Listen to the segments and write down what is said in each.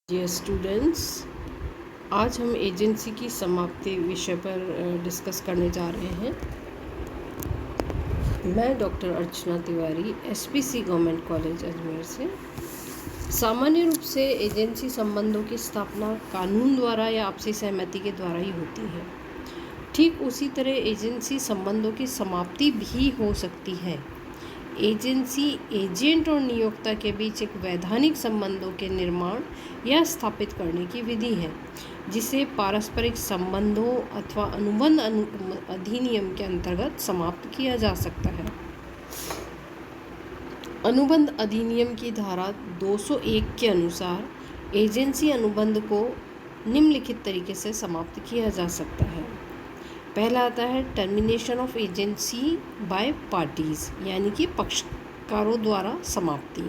Dear students, आज हम agency की समाप्ति विषय पर डिस्कस करने जा रहे हैं। मैं doctor Archana Tiwari SPC government college Ajmer से। सामान्य रूप से एजेंसी संबंधों की स्थापना कानून द्वारा या आपसी सहमति के द्वारा ही होती है। ठीक उसी तरह एजेंसी संबंधों की समाप्ति भी हो सकती है। एजेंसी एजेंट और नियोक्ता के बीच एक वैधानिक संबंधों के निर्माण या स्थापित करने की विधि है, जिसे पारस्परिक संबंधों अथवा अनुबंध अधिनियम के अंतर्गत समाप्त किया जा सकता है। अनुबंध अधिनियम की धारा 201 के अनुसार एजेंसी अनुबंध को निम्नलिखित तरीके से समाप्त किया जा सकता है। पहला आता है termination of agency by parties, यानी कि पक्षकारों द्वारा समाप्ति।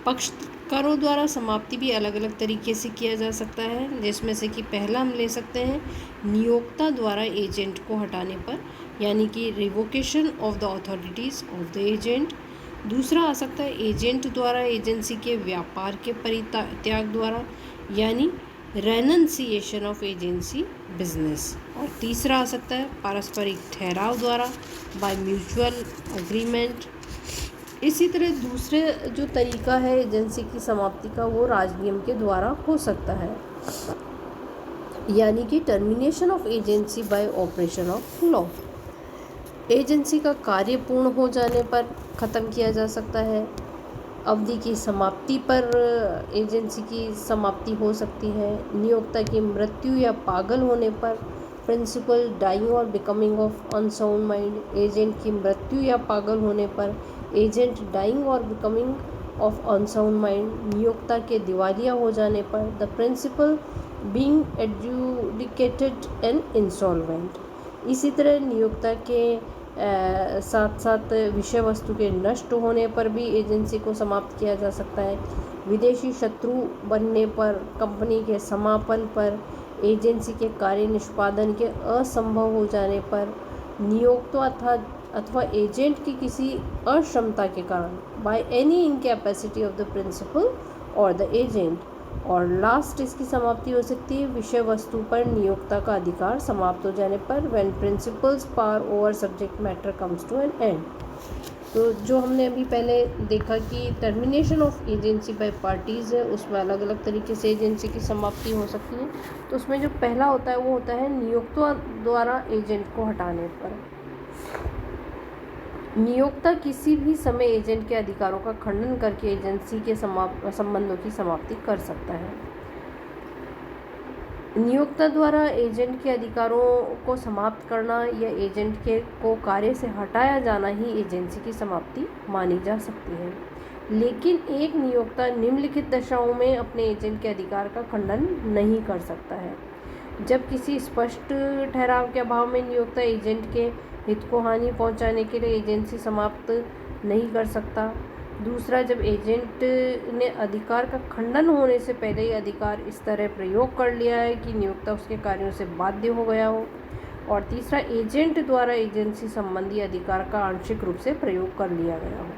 पक्षकारों द्वारा समाप्ति भी अलग अलग तरीके से किया जा सकता है, जिसमें से कि पहला हम ले सकते हैं नियोक्ता द्वारा एजेंट को हटाने पर, यानी कि revocation of the authorities of the agent. दूसरा आ सकता है एजेंट द्वारा एजेंसी के व्यापार के परित्याग द्वारा, यानी रेनन्सिएशन ऑफ एजेंसी बिजनेस। और तीसरा आ सकता है पारस्परिक ठहराव द्वारा, बाय म्यूचुअल अग्रीमेंट। इसी तरह दूसरे जो तरीका है एजेंसी की समाप्ति का, वो राजनियम के द्वारा हो सकता है, यानी कि termination of agency bye operation of law. Agency का कार्य पूर्ण हो जाने पर ख़त्म किया जा सकता है। अवधि की समाप्ति पर एजेंसी की समाप्ति हो सकती है। नियोक्ता की मृत्यु या पागल होने पर, principal dying or becoming of unsound mind. Agent की मृत्यु या पागल होने पर, agent dying or becoming of unsound mind. नियोक्ता के दिवालिया हो जाने पर, the principal being adjudicated and insolvent. इसी तरह नियोक्ता के साथ साथ विषय वस्तु के नष्ट होने पर भी एजेंसी को समाप्त किया जा सकता है। विदेशी शत्रु बनने पर, कंपनी के समापन पर, एजेंसी के कार्य निष्पादन के असंभव हो जाने पर, नियोक्ता अथवा एजेंट की किसी अक्षमता के कारण, by any incapacity of the principal और द एजेंट। और लास्ट इसकी समाप्ति हो सकती है विषय वस्तु पर नियोक्ता का अधिकार समाप्त हो जाने पर, when principal's power over subject matter comes to an end. तो जो हमने अभी पहले देखा कि termination of agency by parties है, उसमें अलग अलग तरीके से एजेंसी की समाप्ति हो सकती है। तो उसमें जो पहला होता है वो होता है नियोक्ता द्वारा एजेंट को हटाने पर। नियोक्ता किसी भी समय एजेंट के अधिकारों का खंडन करके एजेंसी के संबंधों की समाप्ति कर सकता है। नियोक्ता द्वारा एजेंट के अधिकारों को समाप्त करना या एजेंट के को कार्य से हटाया जाना ही एजेंसी की समाप्ति मानी जा सकती है। लेकिन एक नियोक्ता निम्नलिखित दशाओं में अपने एजेंट के अधिकार का खंडन नहीं कर सकता है। जब किसी स्पष्ट ठहराव के अभाव में नियोक्ता एजेंट के हित को हानि पहुंचाने के लिए एजेंसी समाप्त नहीं कर सकता। दूसरा, जब एजेंट ने अधिकार का खंडन होने से पहले ही अधिकार इस तरह प्रयोग कर लिया है कि नियोक्ता उसके कार्यों से बाध्य हो गया हो। और तीसरा, एजेंट द्वारा एजेंसी संबंधी अधिकार का आंशिक रूप से प्रयोग कर लिया गया हो।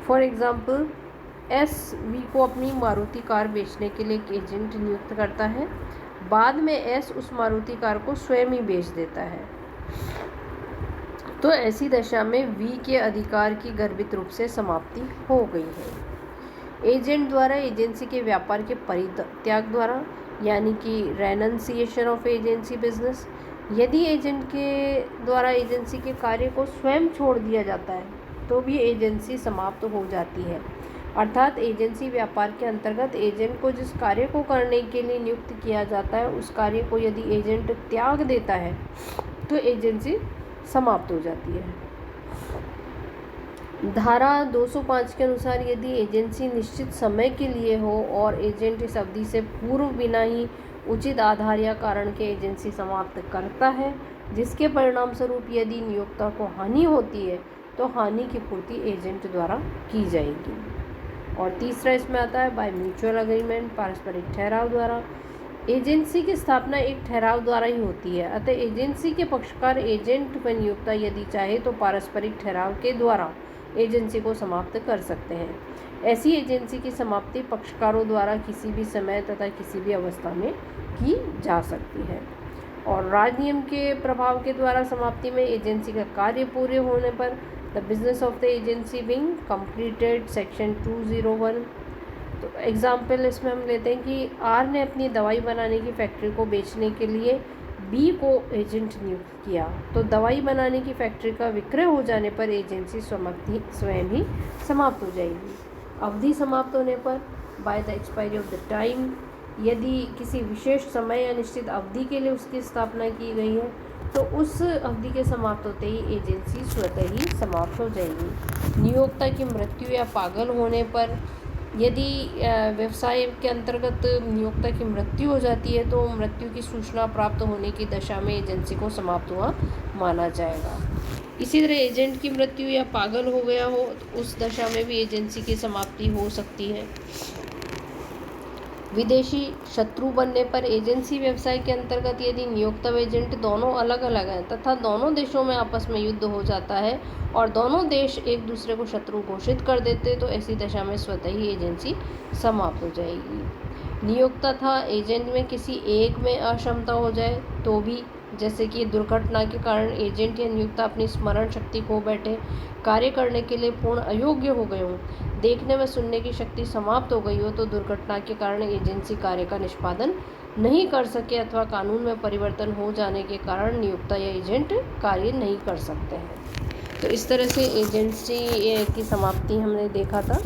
फॉर एग्जाम्पल, एस वी को अपनी मारुति कार बेचने के लिए एक एजेंट नियुक्त करता है। बाद में एस उस मारुति कार को स्वयं ही बेच देता है। तो ऐसी दशा में वी के अधिकार की गर्भित रूप से समाप्ति हो गई है। एजेंट द्वारा एजेंसी के व्यापार के परित्याग द्वारा, यानी कि रेनन्सिएशन ऑफ एजेंसी बिजनेस। यदि एजेंट के द्वारा एजेंसी के कार्य को स्वयं छोड़ दिया जाता है तो भी एजेंसी समाप्त हो जाती है। अर्थात एजेंसी व्यापार के अंतर्गत एजेंट को जिस कार्य को करने के लिए नियुक्त किया जाता है, उस कार्य को यदि एजेंट त्याग देता है तो एजेंसी समाप्त हो जाती है। धारा 205 के अनुसार यदि एजेंसी निश्चित समय के लिए हो और एजेंट इस अवधि से पूर्व बिना ही उचित आधार या कारण के एजेंसी समाप्त करता है, जिसके परिणाम स्वरूप यदि नियोक्ता को हानि होती है तो हानि की पूर्ति एजेंट द्वारा की जाएगी। और तीसरा इसमें आता है बाय म्यूचुअल अग्रीमेंट, पारस्परिक ठहराव द्वारा। एजेंसी की स्थापना एक ठहराव द्वारा ही होती है, अतः एजेंसी के पक्षकार एजेंट व नियोक्ता यदि चाहे तो पारस्परिक ठहराव के द्वारा एजेंसी को समाप्त कर सकते हैं। ऐसी एजेंसी की समाप्ति पक्षकारों द्वारा किसी भी समय तथा किसी भी अवस्था में की जा सकती है। और राजनियम के प्रभाव के द्वारा समाप्ति में एजेंसी का कार्य पूरे होने पर the business of the agency being completed, section 201। तो एग्जाम्पल इसमें हम लेते हैं कि आर ने अपनी दवाई बनाने की फैक्ट्री को बेचने के लिए बी को एजेंट नियुक्त किया, तो दवाई बनाने की फैक्ट्री का विक्रय हो जाने पर एजेंसी स्वयं ही समाप्त हो जाएगी। अवधि समाप्त होने पर by the expiry of the time, यदि किसी विशेष समय या निश्चित अवधि के लिए उसकी स्थापना की गई है तो उस अवधि के समाप्त होते ही एजेंसी स्वतः ही समाप्त हो जाएगी। नियोक्ता की मृत्यु या पागल होने पर, यदि व्यवसाय के अंतर्गत नियोक्ता की मृत्यु हो जाती है तो मृत्यु की सूचना प्राप्त होने की दशा में एजेंसी को समाप्त हुआ माना जाएगा। इसी तरह एजेंट की मृत्यु या पागल हो गया हो तो उस दशा में भी एजेंसी की समाप्ति हो सकती है। विदेशी शत्रु बनने पर एजेंसी व्यवसाय के अंतर्गत यदि नियोक्ता व एजेंट दोनों अलग अलग हैं तथा दोनों देशों में आपस में युद्ध हो जाता है और दोनों देश एक दूसरे को शत्रु घोषित कर देते तो ऐसी दशा में स्वतः ही एजेंसी समाप्त हो जाएगी। नियोक्ता तथा एजेंट में किसी एक में अक्षमता हो जाए तो भी, जैसे कि दुर्घटना के कारण एजेंट या नियोक्ता अपनी स्मरण शक्ति खो बैठे, कार्य करने के लिए पूर्ण अयोग्य हो गए हों, देखने में सुनने की शक्ति समाप्त हो गई हो, तो दुर्घटना के कारण एजेंसी कार्य का निष्पादन नहीं कर सके अथवा कानून में परिवर्तन हो जाने के कारण नियोक्ता या एजेंट कार्य नहीं कर सकते हैं। तो इस तरह से एजेंसी की समाप्ति हमने देखा था।